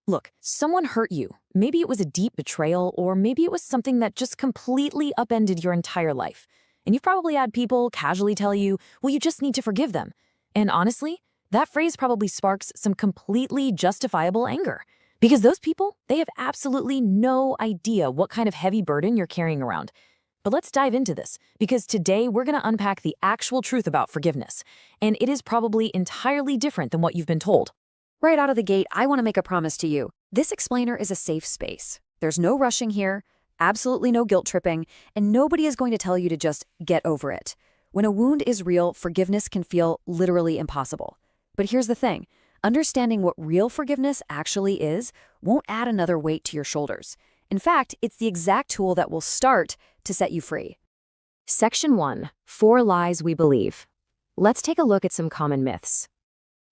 Look, someone hurt you. Maybe it was a deep betrayal, or maybe it was something that just completely upended your entire life. And you've probably had people casually tell you, well, you just need to forgive them. And honestly, that phrase probably sparks some completely justifiable anger. Because those people, they have absolutely no idea what kind of heavy burden you're carrying around. But let's dive into this, because today we're going to unpack the actual truth about forgiveness. And it is probably entirely different than what you've been told. Right out of the gate, I want to make a promise to you. This explainer is a safe space. There's no rushing here, absolutely no guilt tripping, and nobody is going to tell you to just get over it. When a wound is real, forgiveness can feel literally impossible. But here's the thing. Understanding what real forgiveness actually is won't add another weight to your shoulders. In fact, it's the exact tool that will start to set you free. Section 1. 4 Lies We Believe. Let's take a look at some common myths.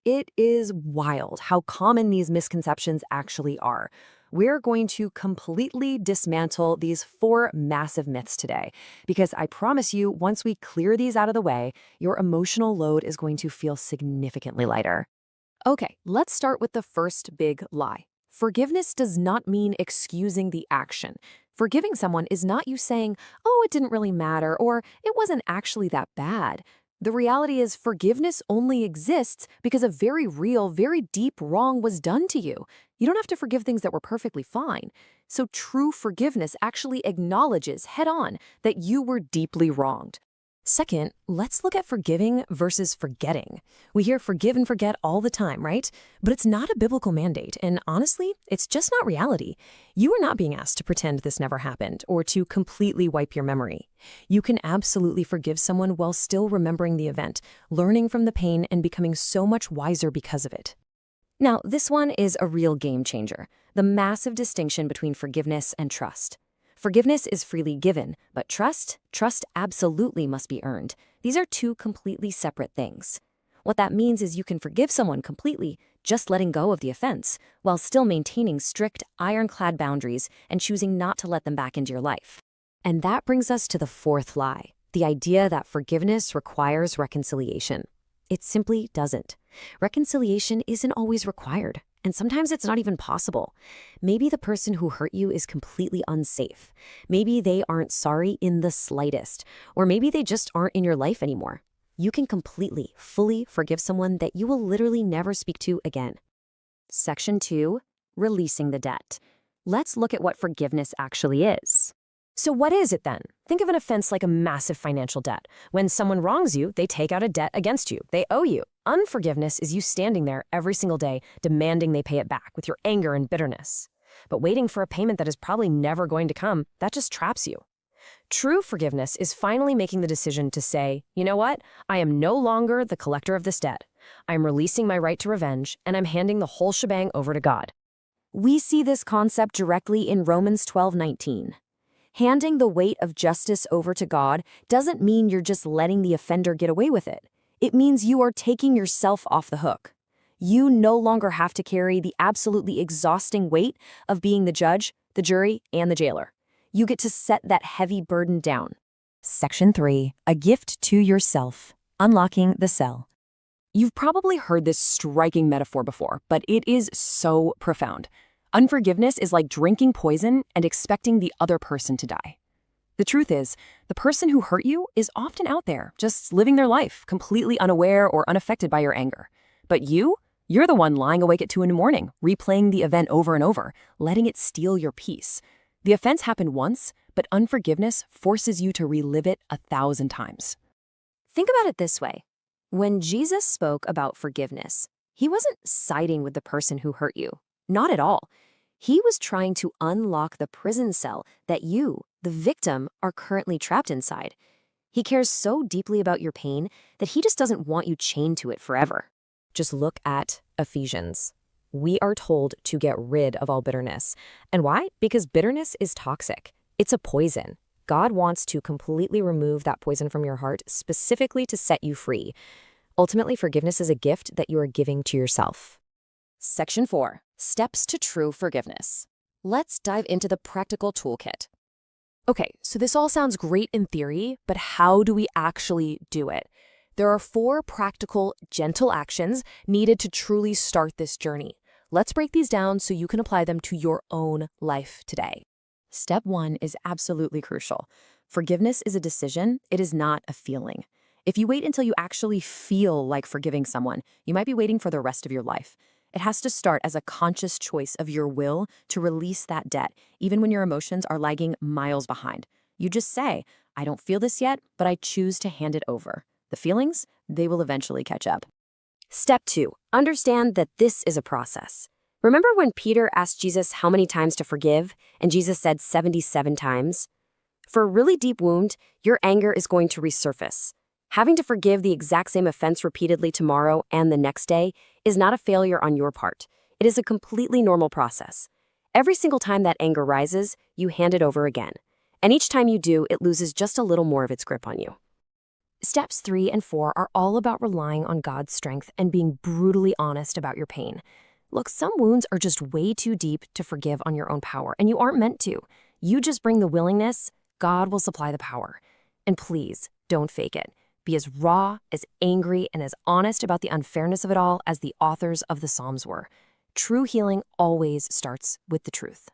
It is wild how common these misconceptions actually are. We're going to completely dismantle these 4 massive myths today, because I promise you, once we clear these out of the way, your emotional load is going to feel significantly lighter. Okay, let's start with the first big lie. Forgiveness does not mean excusing the action. Forgiving someone is not you saying, oh, it didn't really matter, or it wasn't actually that bad. The reality is forgiveness only exists because a very real, very deep wrong was done to you. You don't have to forgive things that were perfectly fine. So true forgiveness actually acknowledges head-on that you were deeply wronged. Second, let's look at forgiving versus forgetting. We hear forgive and forget all the time, right? But it's not a biblical mandate, and honestly, it's just not reality. You are not being asked to pretend this never happened or to completely wipe your memory. You can absolutely forgive someone while still remembering the event, learning from the pain, and becoming so much wiser because of it. Now, this one is a real game changer, the massive distinction between forgiveness and trust. Forgiveness is freely given, but trust absolutely must be earned. These are 2 completely separate things. What that means is you can forgive someone completely, just letting go of the offense, while still maintaining strict, ironclad boundaries and choosing not to let them back into your life. And that brings us to the 4th lie, the idea that forgiveness requires reconciliation. It simply doesn't. Reconciliation isn't always required. And sometimes it's not even possible. Maybe the person who hurt you is completely unsafe. Maybe they aren't sorry in the slightest. Or maybe they just aren't in your life anymore. You can completely, fully forgive someone that you will literally never speak to again. Section 2. Releasing the debt. Let's look at what forgiveness actually is. So what is it then? Think of an offense like a massive financial debt. When someone wrongs you, they take out a debt against you. They owe you. Unforgiveness is you standing there every single day demanding they pay it back with your anger and bitterness. But waiting for a payment that is probably never going to come, that just traps you. True forgiveness is finally making the decision to say, you know what? I am no longer the collector of this debt. I'm releasing my right to revenge, and I'm handing the whole shebang over to God. We see this concept directly in Romans 12:19. Handing the weight of justice over to God doesn't mean you're just letting the offender get away with it. It means you are taking yourself off the hook. You no longer have to carry the absolutely exhausting weight of being the judge, the jury, and the jailer. You get to set that heavy burden down. Section 3. A gift to yourself. Unlocking the cell. You've probably heard this striking metaphor before, but it is so profound. Unforgiveness is like drinking poison and expecting the other person to die. The truth is, the person who hurt you is often out there, just living their life, completely unaware or unaffected by your anger. But you're the one lying awake at 2 in the morning, replaying the event over and over, letting it steal your peace. The offense happened once, but unforgiveness forces you to relive it 1,000 times. Think about it this way. When Jesus spoke about forgiveness, he wasn't siding with the person who hurt you. Not at all. He was trying to unlock the prison cell that you, the victim, are currently trapped inside. He cares so deeply about your pain that he just doesn't want you chained to it forever. Just look at Ephesians. We are told to get rid of all bitterness. And why? Because bitterness is toxic. It's a poison. God wants to completely remove that poison from your heart, specifically to set you free. Ultimately, forgiveness is a gift that you are giving to yourself. Section 4. Steps to true forgiveness. Let's dive into the practical toolkit. Okay, so this all sounds great in theory, but how do we actually do it? There are 4 practical, gentle actions needed to truly start this journey. Let's break these down so you can apply them to your own life today. Step 1 is absolutely crucial. Forgiveness is a decision, it is not a feeling. If you wait until you actually feel like forgiving someone, you might be waiting for the rest of your life. It has to start as a conscious choice of your will to release that debt, even when your emotions are lagging miles behind. You just say, I don't feel this yet, but I choose to hand it over. The feelings, they will eventually catch up. Step 2, understand that this is a process. Remember when Peter asked Jesus how many times to forgive, and Jesus said 77 times? For a really deep wound, your anger is going to resurface. Having to forgive the exact same offense repeatedly tomorrow and the next day is not a failure on your part. It is a completely normal process. Every single time that anger rises, you hand it over again. And each time you do, it loses just a little more of its grip on you. Steps 3 and 4 are all about relying on God's strength and being brutally honest about your pain. Look, some wounds are just way too deep to forgive on your own power, and you aren't meant to. You just bring the willingness, God will supply the power. And please, don't fake it. Be as raw, as angry, and as honest about the unfairness of it all as the authors of the Psalms were. True healing always starts with the truth.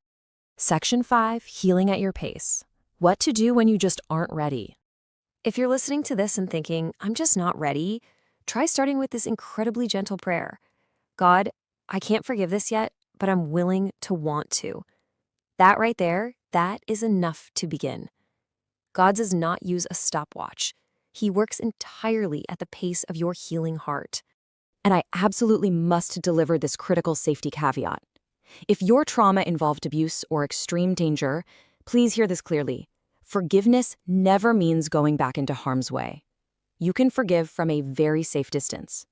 Section 5, Healing at Your Pace. What to do when you just aren't ready. If you're listening to this and thinking, I'm just not ready, try starting with this incredibly gentle prayer. God, I can't forgive this yet, but I'm willing to want to. That right there, that is enough to begin. God does not use a stopwatch. He works entirely at the pace of your healing heart. And I absolutely must deliver this critical safety caveat. If your trauma involved abuse or extreme danger, please hear this clearly. Forgiveness never means going back into harm's way. You can forgive from a very safe distance.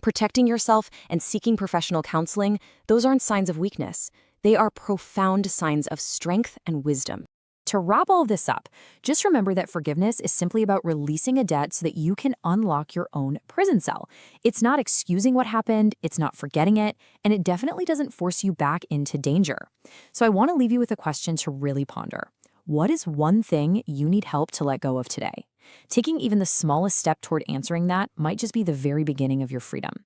Protecting yourself and seeking professional counseling, those aren't signs of weakness. They are profound signs of strength and wisdom. To wrap all of this up, just remember that forgiveness is simply about releasing a debt so that you can unlock your own prison cell. It's not excusing what happened, it's not forgetting it, and it definitely doesn't force you back into danger. So I want to leave you with a question to really ponder. What is one thing you need help to let go of today? Taking even the smallest step toward answering that might just be the very beginning of your freedom.